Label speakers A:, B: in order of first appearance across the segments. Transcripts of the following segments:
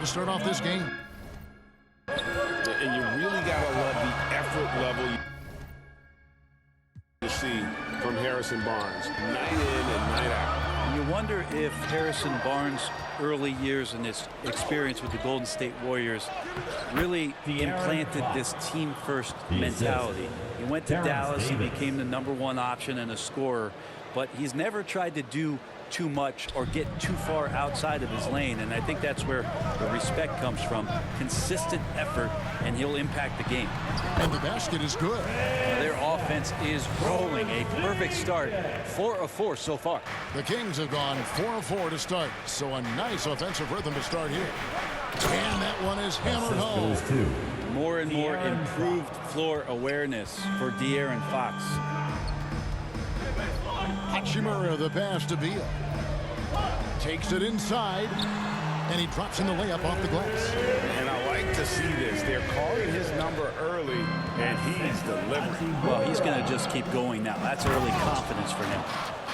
A: to start off this game.
B: And you really got to love the effort level you see from Harrison Barnes, night in and night out.
C: You wonder if Harrison Barnes' early years and his experience with the Golden State Warriors really implanted this team-first mentality. He went to Dallas, he became the #1 option and a scorer, but he's never tried to do too much or get too far outside of his lane, and I think that's where the respect comes from. Consistent effort, and he'll impact the game.
A: And the basket is good.
C: Their offense is rolling. A perfect start. 4 of 4 so far.
A: The Kings have gone 4 of 4 to start, so a nice offensive rhythm to start here. And that one is hammered home.
C: More and more improved floor awareness for De'Aaron Fox.
A: Hachimura, the pass to Beal. Takes it inside, and he drops in the layup off the glass.
B: And I like to see this. They're calling his number early, and he's delivering.
C: Well, he's going to just keep going now. That's early confidence for him.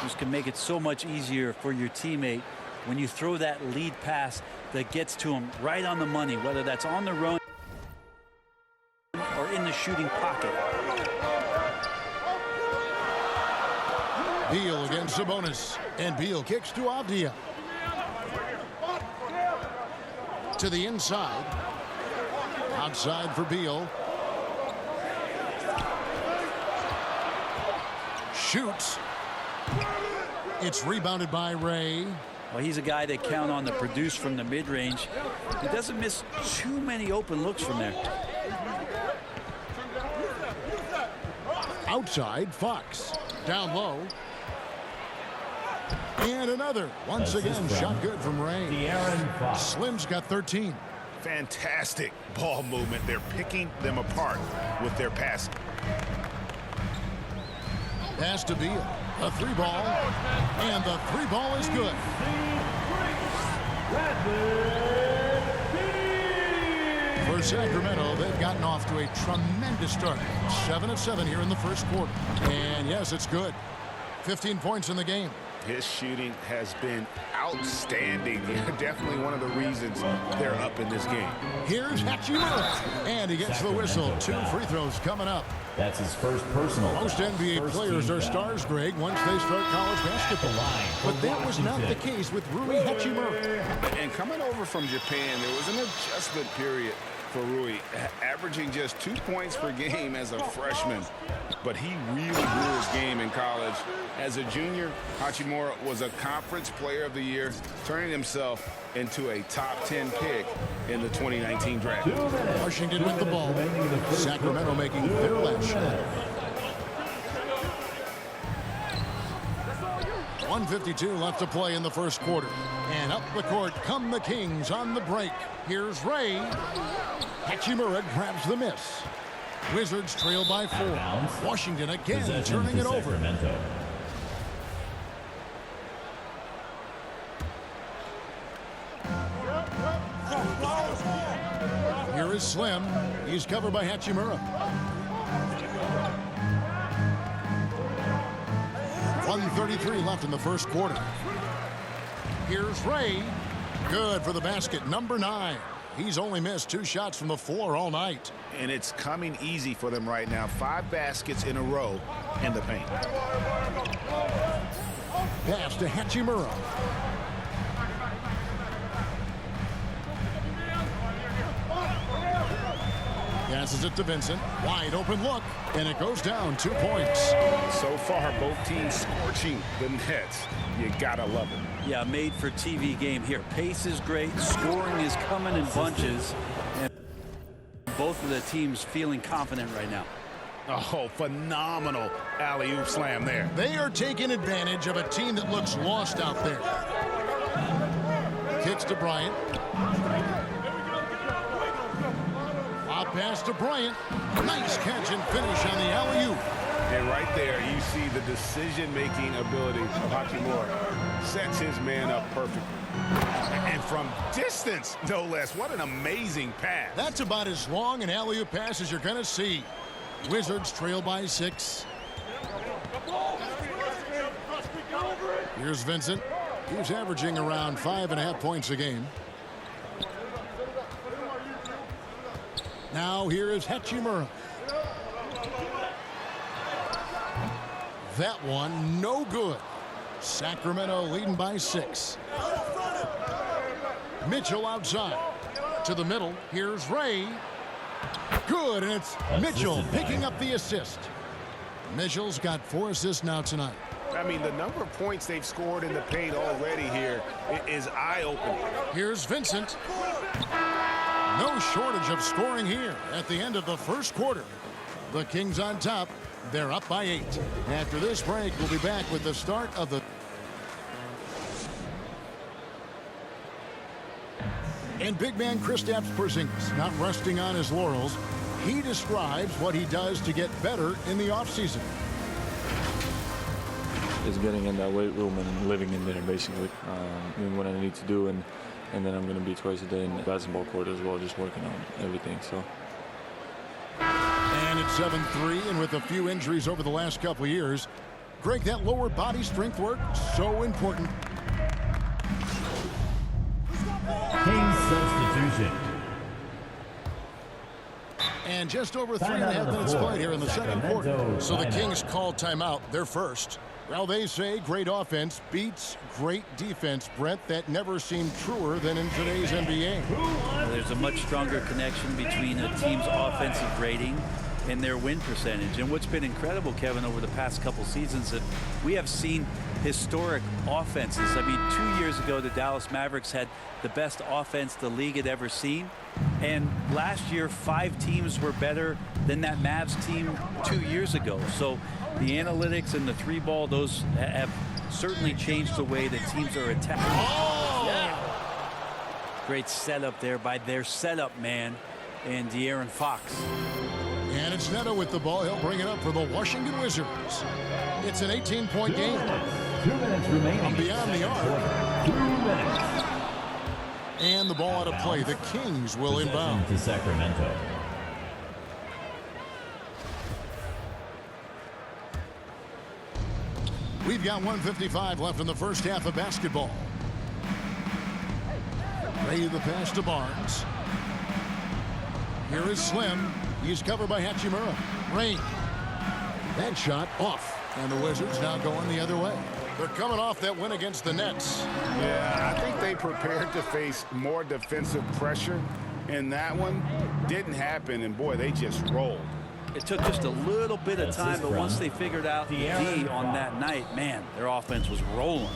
C: Just can make it so much easier for your teammate when you throw that lead pass that gets to him right on the money, whether that's on the run or in the shooting pocket.
A: Beal against Sabonis, and Beal kicks to Avdia. To the inside. Outside for Beal. Shoots. It's rebounded by Ray.
C: Well, he's a guy they count on to produce from the mid-range. He doesn't miss too many open looks from there.
A: Outside, Fox. Down low. And another. Once again, shot good from Ray. Slim's got 13.
B: Fantastic ball movement. They're picking them apart with their passing.
A: Pass to Beal. A 3-ball. And the 3-ball is good. For Sacramento, they've gotten off to a tremendous start. 7 of 7 here in the first quarter. And yes, it's good. 15 points in the game.
B: His shooting has been outstanding. Definitely one of the reasons they're up in this game.
A: Here's Hachimura. And he gets the whistle. 2 free throws coming up.
D: That's his first personal.
A: Most NBA players are stars, Greg, once they start college basketball. But that was not the case with Rui Hachimura.
B: And coming over from Japan, there was an adjustment period for Rui, averaging just 2 points per game as a freshman. But he really grew his game in college. As a junior, Hachimura was a Conference Player of the Year, turning himself into a top 10 pick in the 2019 draft.
A: Washington with the ball. Sacramento making their last shot. 1:52 left to play in the first quarter. And up the court come the Kings on the break. Here's Ray. Hachimura grabs the miss. Wizards trail by 4. Washington again turning it over. Here is Slim. He's covered by Hachimura. 1:33 left in the first quarter. Here's Ray. Good for the basket, number 9. He's only missed 2 shots from the floor all night.
B: And it's coming easy for them right now. 5 baskets in a row in the paint.
A: Pass to Hachimura. Passes it to Vincent. Wide open look. And it goes down 2 points.
B: So far, both teams scorching the Nets. You gotta love it.
C: Yeah, made for TV game here. Pace is great. Scoring is coming in bunches. And both of the teams feeling confident right now.
B: Oh, phenomenal alley-oop slam there.
A: They are taking advantage of a team that looks lost out there. Kicks to Bryant. Up pass to Bryant. Nice catch and finish on the alley-oop.
B: And right there, you see the decision-making ability of Hachimura. Sets his man up perfectly. And from distance, no less. What an amazing pass.
A: That's about as long an alley-oop pass as you're going to see. Wizards trail by 6. Here's Vincent. He's averaging around 5.5 points a game. Now here is Hachimura. That one no good. Sacramento leading by 6. Mitchell outside. To the middle. Here's Ray. Good, and it's Mitchell picking up the assist. Mitchell's got 4 assists now tonight.
B: I mean, the number of points they've scored in the paint already here is eye-opening.
A: Here's Vincent. No shortage of scoring here at the end of the first quarter. The Kings on top. They're up by 8. After this break, we'll be back with the start of the... And big man Kristaps Porzingis not resting on his laurels. He describes what he does to get better in the offseason.
D: Is getting in that weight room and living in there, basically. Doing what I need to do, and then I'm going to be twice a day in the basketball court as well, just working on everything. So.
A: And it's 7-3, and with a few injuries over the last couple of years, Greg, that lower body strength work, so important.
E: Kings substitution.
A: And just over 3.5 minutes played here in the second quarter. So the Kings call timeout, their first. Well, they say great offense beats great defense, Brent. That never seemed truer than in today's NBA.
C: Well, there's a much stronger connection between a team's offensive rating and their win percentage. And what's been incredible, Kevin, over the past couple seasons, that we have seen historic offenses. I mean, 2 years ago, the Dallas Mavericks had the best offense the league had ever seen. And last year, 5 teams were better than that Mavs team 2 years ago. So the analytics and the 3-ball, those have certainly changed the way that teams are attacking.
A: Oh!
C: Yeah. Great setup there by their setup man and De'Aaron Fox.
A: And it's Neto with the ball. He'll bring it up for the Washington Wizards. It's an 18-point game.
E: 2 minutes remaining.
A: From beyond the arc.
E: 2 minutes.
A: And the ball out of play. The Kings will inbound.
E: To Sacramento.
A: We've got 1:55 left in the first half of basketball. Ray the pass to Barnes. Here is Slim. He's covered by Hachimura. Ray. That shot off. And the Wizards now going the other way. They're coming off that win against the Nets.
B: Yeah, I think they prepared to face more defensive pressure, and that one didn't happen, and boy, they just rolled.
C: It took just a little bit of time, but once they figured out the D on that night, man, their offense was rolling.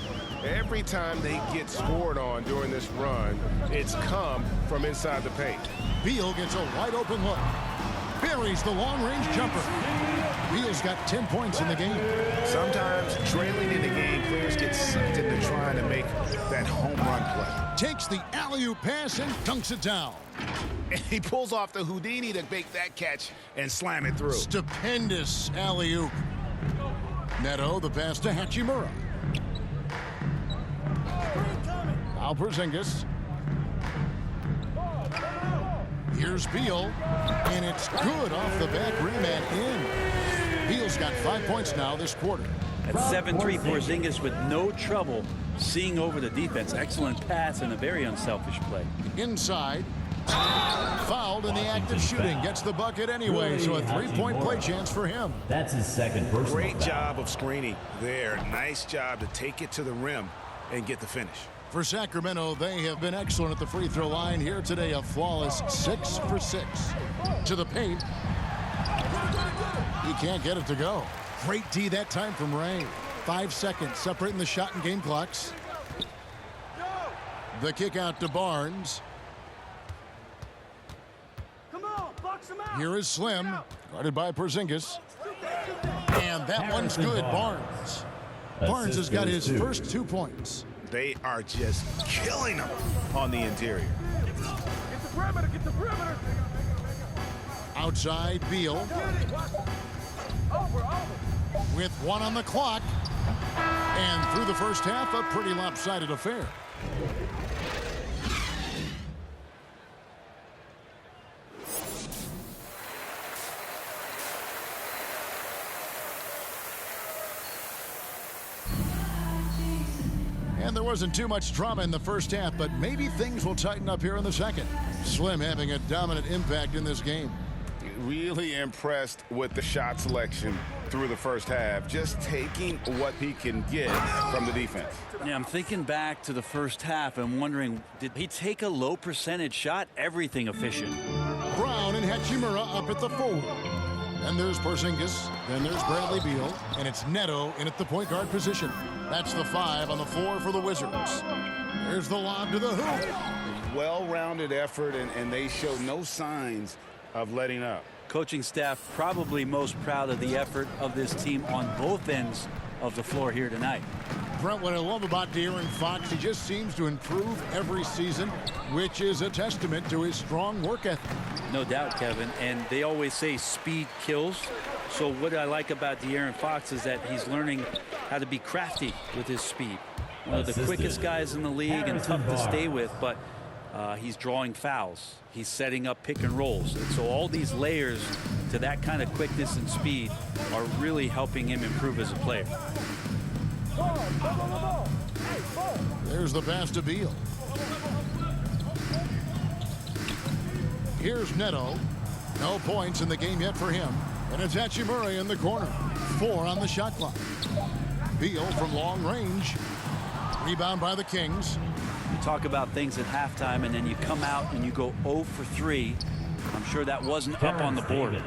B: Every time they get scored on during this run, it's come from inside the paint.
A: Beal gets a wide open look. Buries the long-range jumper. Beal's got 10 points in the game.
B: Sometimes trailing in the game, players get sucked into trying to make that home run play.
A: Takes the alley-oop pass and dunks it down.
B: And he pulls off the Houdini to make that catch and slam it through.
A: Stupendous alley-oop. Neto, the pass to Hachimura. Now Porzingis. Here's Beal, and it's good off the back rim and in. Beal's got 5 points now this quarter.
C: At 7-3, Porzingis with no trouble seeing over the defense. Excellent pass and a very unselfish play.
A: Inside. Fouled in the act of shooting. Gets the bucket anyway, so a 3-point play chance for him.
E: That's his second personal
B: Great
E: foul.
B: job of screening there. Nice job to take it to the rim and get the finish.
A: For Sacramento, they have been excellent at the free throw line here today. A flawless 6 for 6. To the paint. He can't get it to go. Great D that time from Ray. 5 seconds separating the shot and game clocks. The kick out to Barnes. Here is Slim, guarded by Porzingis. And that one's good, Barnes. Barnes has got his first 2 points.
B: They are just killing them on the interior.
F: Get the perimeter, get the perimeter.
A: Outside, Beal.
F: Over.
A: With 1 on the clock. And through the first half, a pretty lopsided affair. And there wasn't too much drama in the first half, but maybe things will tighten up here in the second. Slim having a dominant impact in this game.
B: Really impressed with the shot selection through the first half, just taking what he can get from the defense.
C: Yeah, I'm thinking back to the first half and wondering, did he take a low percentage shot? Everything efficient.
A: Brown and Hachimura up at the forward. Then there's Porzingis. Then there's Bradley Beal. And it's Neto in at the point guard position. That's the 5 on the floor for the Wizards. There's the lob to the hoop.
B: Well-rounded effort, and they show no signs of letting up.
C: Coaching staff probably most proud of the effort of this team on both ends of the floor here tonight.
A: Brent, what I love about De'Aaron Fox, he just seems to improve every season, which is a testament to his strong work ethic.
C: No doubt, Kevin. And they always say speed kills. So what I like about De'Aaron Fox is that he's learning how to be crafty with his speed. One of the quickest guys in the league and tough to stay with, but he's drawing fouls. He's setting up pick and rolls. And so all these layers to that kind of quickness and speed are really helping him improve as a player.
A: There's the pass to Beal. Here's Neto. No points in the game yet for him. And it's Hachimura in the corner. 4 on the shot clock. Beal from long range. Rebound by the Kings.
C: You talk about things at halftime and then you come out and you go 0 for 3. I'm sure that wasn't up on the board.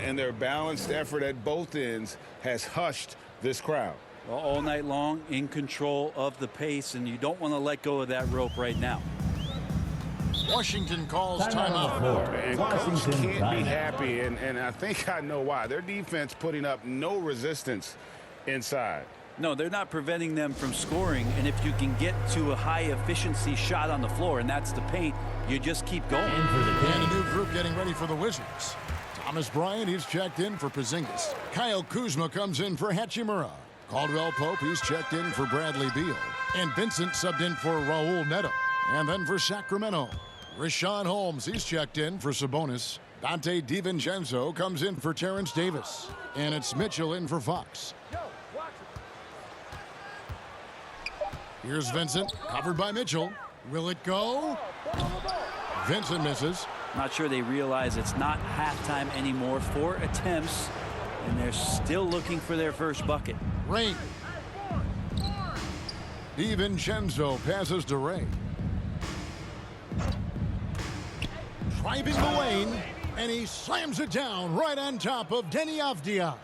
B: And their balanced effort at both ends has hushed this crowd.
C: Well, all night long, in control of the pace, and you don't want to let go of that rope right now.
A: Washington calls
E: Timeout.
A: timeout.
B: And Coach can't be happy, and I think I know why. Their defense putting up no resistance inside.
C: No, they're not preventing them from scoring, and if you can get to a high-efficiency shot on the floor, and that's the paint, you just keep going.
A: And a new group getting ready for the Wizards. Thomas Bryant, he's checked in for Porzingis. Kyle Kuzma comes in for Hachimura. Caldwell Pope, he's checked in for Bradley Beal. And Vincent subbed in for Raul Neto. And then for Sacramento, Richaun Holmes, he's checked in for Sabonis. Dante DiVincenzo comes in for Terrence Davis. And it's Mitchell in for Fox. Here's Vincent, covered by Mitchell. Will it go? Vincent misses.
C: Not sure they realize it's not halftime anymore. 4 attempts, and they're still looking for their first bucket.
A: Ray. DiVincenzo passes to Ray. Driving the lane, and he slams it down right on top of Deni Avdija.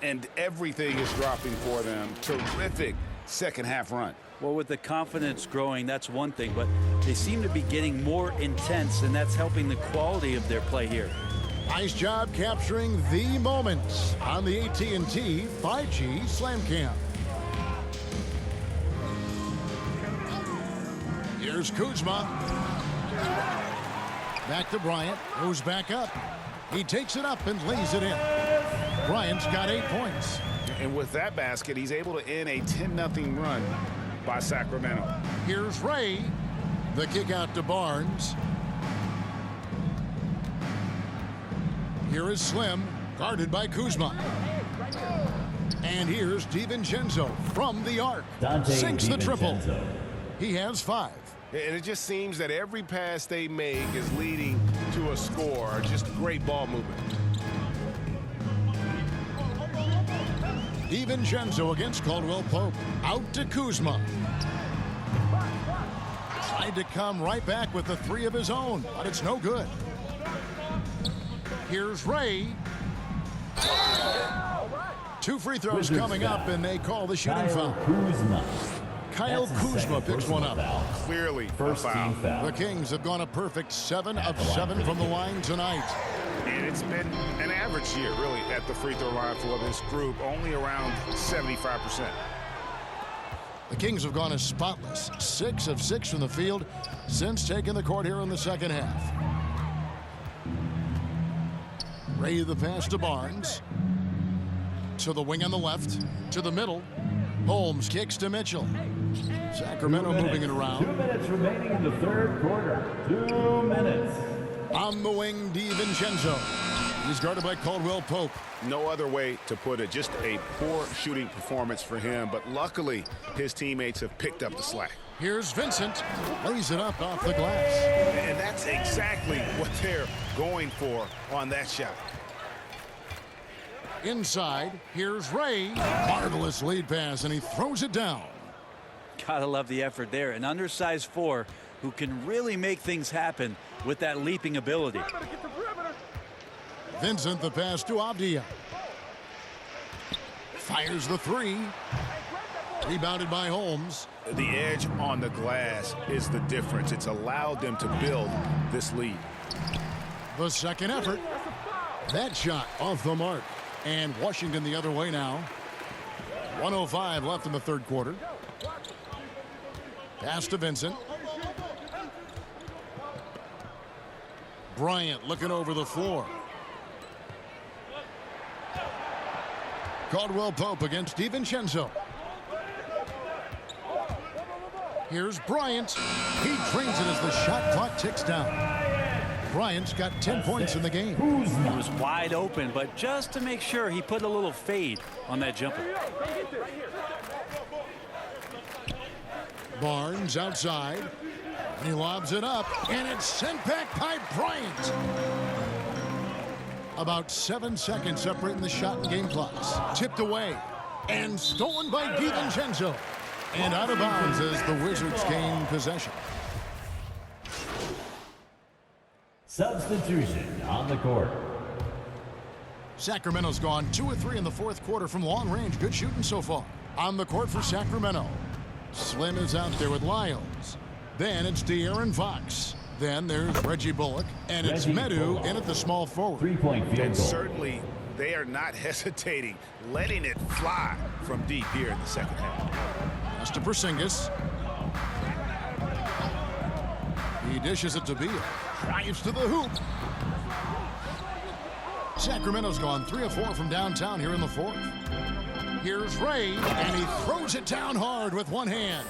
B: And everything is dropping for them. Terrific second half run.
C: Well, with the confidence growing, that's one thing, but they seem to be getting more intense, and that's helping the quality of their play here.
A: Nice job capturing the moments on the AT&T 5G Slam Cam. Here's Kuzma. Back to Bryant, goes back up. He takes it up and lays it in. Bryant's got 8 points.
B: And with that basket, he's able to end a 10-0 run by Sacramento.
A: Here's Ray. The kick out to Barnes. Here is Slim, guarded by Kuzma. And here's DiVincenzo from the arc. Sinks the triple. He has 5.
F: And it just seems that every pass they make is leading to a score. Just great ball movement.
A: DiVincenzo against Caldwell Pope. Out to Kuzma. Tried to come right back with the 3 of his own, but it's no good. Here's Ray. 2 free throws coming up, and they call the shooting foul. Kyle Kuzma picks one up.
B: Clearly
E: First team foul.
A: The Kings have gone a perfect 7 of 7 from the line tonight.
B: And it's been an average year, really, at the free throw line for this group, only around 75%.
A: The Kings have gone as spotless, 6 of 6 from the field since taking the court here in the second half. Ray the pass to Barnes. To the wing on the left. To the middle. Holmes kicks to Mitchell. Sacramento moving it around.
E: 2 minutes remaining in the third quarter. 2 minutes.
A: On the wing, DiVincenzo. He's guarded by Caldwell Pope.
B: No other way to put it. Just a poor shooting performance for him. But luckily, his teammates have picked up the slack.
A: Here's Vincent. Lays it up off the glass.
B: And that's exactly what they're going for on that shot.
A: Inside, here's Ray. Marvelous lead pass, and he throws it down.
C: Gotta love the effort there. An undersized 4 who can really make things happen with that leaping ability.
A: Vincent, the pass to Avdia. Fires the 3. Rebounded by Holmes.
B: The edge on the glass is the difference. It's allowed them to build this lead.
A: The second effort. That shot off the mark. And Washington the other way now. 1:05 left in the third quarter. Pass to Vincent. Bryant looking over the floor. Caldwell Pope against DiVincenzo. Here's Bryant. He drains it as the shot clock ticks down. Bryant's got 10 points in the game.
C: He was wide open, but just to make sure, he put a little fade on that jumper.
A: Barnes outside. And he lobs it up, and it's sent back by Bryant. About 7 seconds separating the shot and game clocks. Tipped away and stolen by DiVincenzo. And out of bounds as the Wizards gain possession.
E: Substitution on the court.
A: Sacramento's gone 2 of 3 in the fourth quarter from long range. Good shooting so far. On the court for Sacramento. Slim is out there with Lyles. Then it's De'Aaron Fox. Then there's Reggie Bullock. And it's Medu in at the small forward.
E: 3-point field
B: And
E: goal.
B: certainly, they are not hesitating, letting it fly from deep here in the second half.
A: Pass to Porzingis. He dishes it to Beal. Drives to the hoop. Sacramento's gone 3 of 4 from downtown here in the fourth. Here's Ray, and he throws it down hard with one hand.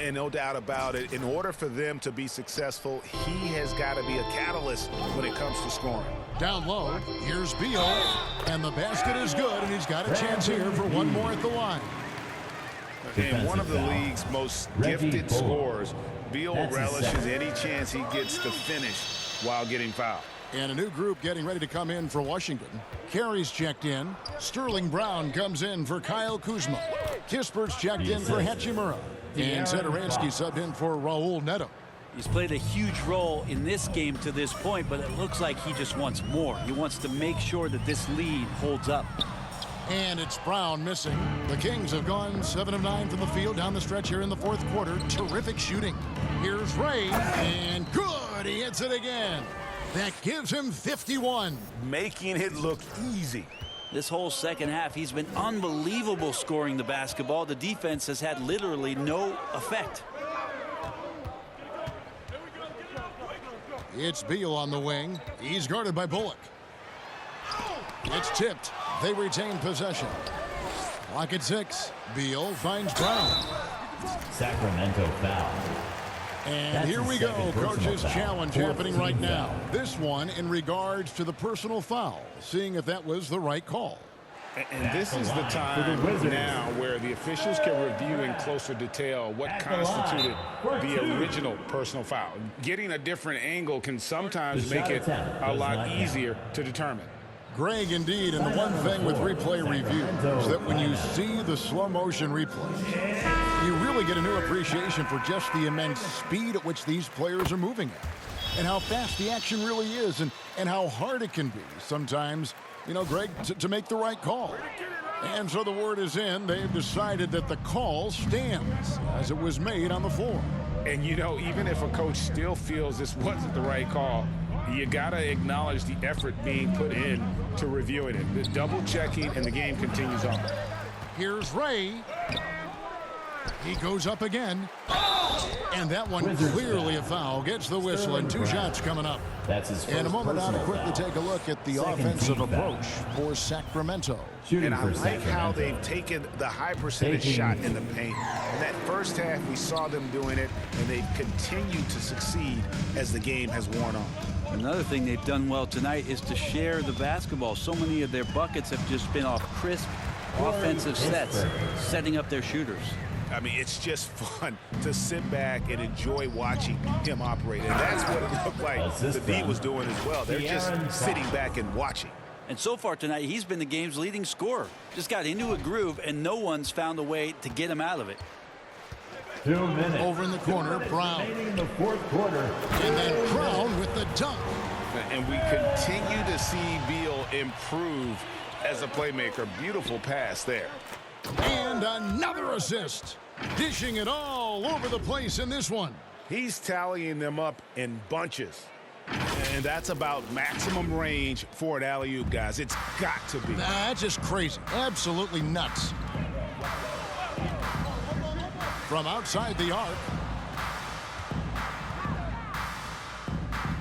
B: And no doubt about it, in order for them to be successful, he has got to be a catalyst when it comes to scoring.
A: Down low, here's Beal, and the basket is good, and he's got a chance here for one more at the line.
B: And one of the league's most gifted scorers, Beal
E: That's his
B: relishes
E: second.
B: any chance he gets to finish while getting fouled.
A: And a new group getting ready to come in for Washington. Carey's checked in. Sterling Brown comes in for Kyle Kuzma. Kispert's checked in for Hachimura. And Zedaransky subbed in for Raul Neto.
C: He's played a huge role in this game to this point, but it looks like he just wants more. He wants to make sure that this lead holds up.
A: And it's Brown missing. The Kings have gone 7 of 9 from the field down the stretch here in the fourth quarter. Terrific shooting. Here's Ray, and good. He hits it again. That gives him 51.
B: Making it look easy.
C: This whole second half, he's been unbelievable scoring the basketball. The defense has had literally no effect.
A: It's Beal on the wing. He's guarded by Bullock. It's tipped. They retain possession. Clock at 6. Beal finds Brown.
E: Sacramento foul.
A: And
E: That's
A: here
E: his
A: we go.
E: second personal
A: Coach's
E: foul.
A: challenge
E: 14
A: happening right now.
E: foul.
A: This one in regards to the personal foul. Seeing if that was the right call.
B: And this is the time now where the officials can review in closer detail what constituted the original personal foul. Getting a different angle can sometimes
E: The
B: make
E: shot
B: it
E: attempt
B: a
E: does
B: lot
E: not count.
B: easier to determine.
A: Greg, indeed, and the one thing with replay review is that when you see the slow motion replay, you really get a new appreciation for just the immense speed at which these players are moving at, and how fast the action really is, and how hard it can be sometimes, you know, Greg, to make the right call. And so the word is in. They've decided that the call stands as it was made on the floor.
B: And, you know, even if a coach still feels this wasn't the right call, you got to acknowledge the effort being put in to reviewing it. The double checking, and the game continues on.
A: Here's Ray. He goes up again. And that one
E: Wizards
A: clearly
E: foul.
A: a foul. Gets the whistle,
E: Sterling
A: and 2
E: Brown.
A: shots coming up.
E: That's his first
A: In a moment now to
E: personal
A: quickly
E: foul.
A: take a look at the
E: Second
A: offensive
E: team foul.
A: approach for Sacramento.
E: Shooting
B: And I
E: for
B: like how
E: Sacramento.
B: they've taken the high percentage
E: Taking-
B: shot in the paint. In that first half, we saw them doing it, and they've continued to succeed as the game has worn on.
C: Another thing they've done well tonight is to share the basketball. So many of their buckets have just been off crisp offensive sets, setting up their shooters.
B: I mean, it's just fun to sit back and enjoy watching him operate. And that's what it looked like
E: Assist
B: the D
E: from
B: was doing as well. They're just
E: De'Aaron
B: sitting
E: Fox.
B: back and watching.
C: And so far tonight, he's been the game's leading scorer. Just got into a groove, and no one's found a way to get him out of it.
E: 2 minutes.
A: Over in the corner, Brown.
E: Remaining in the fourth quarter.
A: And then Brown with the dunk.
B: And we continue to see Beal improve as a playmaker. Beautiful pass there.
A: And another assist. Dishing it all over the place in this one.
B: He's tallying them up in bunches. And that's about maximum range for an alley-oop, guys. It's got to be.
A: That's just crazy. Absolutely nuts. From outside the arc.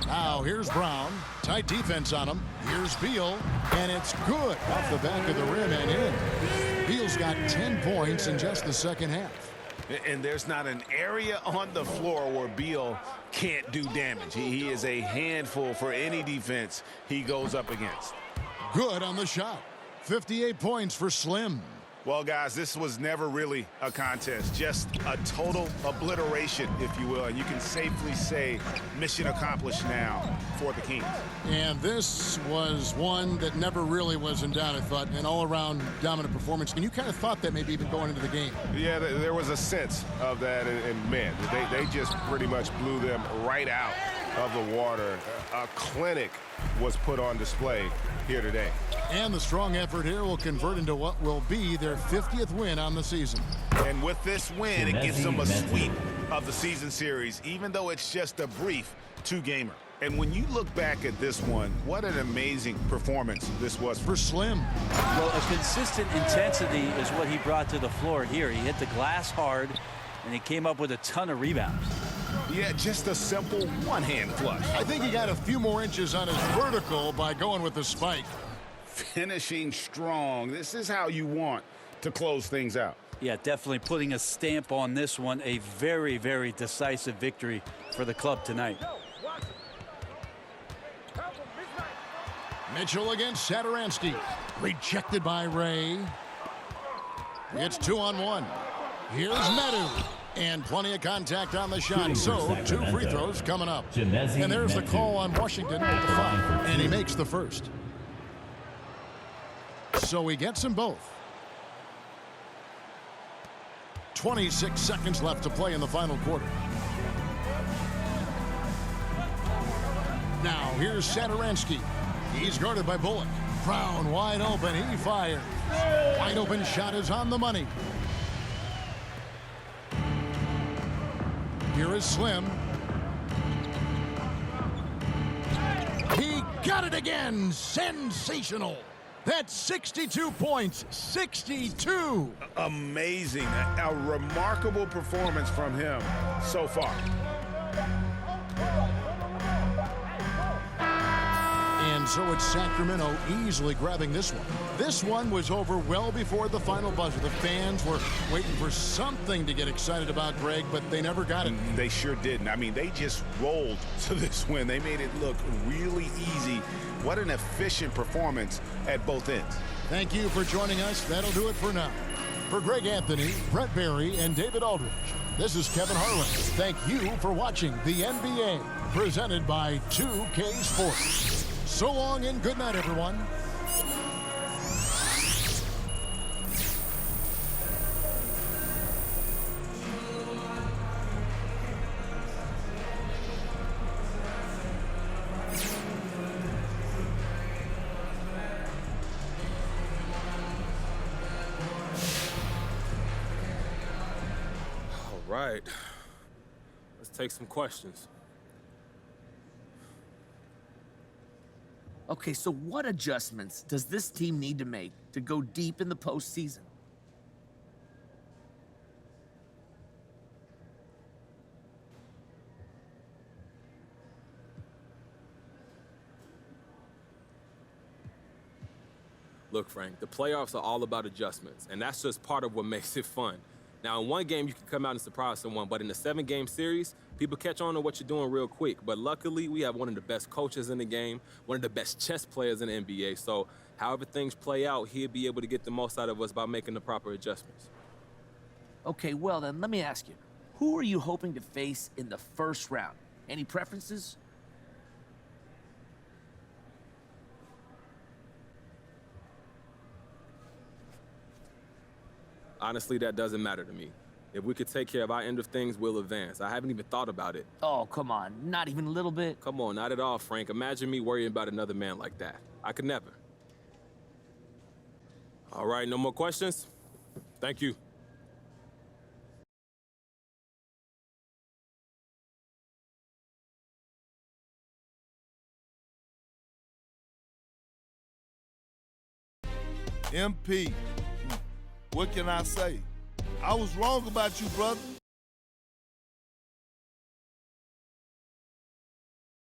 A: Now here's Brown. Tight defense on him. Here's Beal. And it's good off the back of the rim and in. Beal's got 10 points in just the second half.
B: And there's not an area on the floor where Beal can't do damage. He is a handful for any defense he goes up against.
A: Good on the shot. 58 points for Slim.
B: Well, guys, this was never really a contest, just a total obliteration, if you will. And you can safely say mission accomplished now for the Kings.
A: And this was one that never really was in doubt, I thought. An all-around dominant performance. And you kind of thought that maybe even going into the game.
F: Yeah, there was a sense of that, and man, they just pretty much blew them right out of the water. A clinic was put on display here today.
A: And the strong effort here will convert into what will be their 50th win on the season.
B: And with this win, it gives them a sweep of the season series, even though it's just a brief 2-gamer. And when you look back at this one, what an amazing performance this was
A: For Slim,
C: Well, a consistent intensity is what he brought to the floor here. He hit the glass hard, and he came up with a ton of rebounds.
B: Yeah, just a simple one-hand flush.
A: I think he got a few more inches on his vertical by going with the spike.
B: Finishing strong. This is how you want to close things out.
C: Yeah, definitely putting a stamp on this one. A very, very decisive victory for the club tonight.
A: Mitchell against Satoransky. Rejected by Ray. It's 2-on-1. Here's Medu. And plenty of contact on the shot.
E: Shooting for
A: So 2 free
E: Sacramento.
A: throws coming up.
E: Janezi
A: And there's the
E: Medu.
A: call on Washington with the foul. And he makes the first. So he gets them both. 26 seconds left to play in the final quarter. Now here's Satoransky. He's guarded by Bullock. Brown wide open. He fires. Wide open shot is on the money. Here is Slim. He got it again. Sensational. That's 62 points. 62.
B: Amazing. A remarkable performance from him so far.
A: And so it's Sacramento easily grabbing this one. This one was over well before the final buzzer. The fans were waiting for something to get excited about, Greg, but they never got it.
B: They sure didn't. I mean, they just rolled to this win. They made it look really easy. What an efficient performance at both ends.
A: Thank you for joining us. That'll do it for now. For Greg Anthony, Brett Barry, and David Aldridge, this is Kevin Harlan. Thank you for watching the NBA, presented by 2K Sports. So long and good night, everyone.
G: All right. Let's take some questions.
H: Okay, so what adjustments does this team need to make to go deep in the postseason?
G: Look, Frank, the playoffs are all about adjustments, and that's just part of what makes it fun. Now, in one game, you can come out and surprise someone, but in a 7-game series, people catch on to what you're doing real quick. But luckily, we have one of the best coaches in the game, one of the best chess players in the NBA. So however things play out, he'll be able to get the most out of us by making the proper adjustments.
H: Okay, well then, let me ask you. Who are you hoping to face in the first round? Any preferences?
G: Honestly, that doesn't matter to me. If we could take care of our end of things, we'll advance. I haven't even thought about it.
H: Oh, come on. Not even a little bit?
G: Come on, not at all, Frank. Imagine me worrying about another man like that. I could never. All right, no more questions? Thank you.
I: MP, what can I say? I was wrong about you, brother.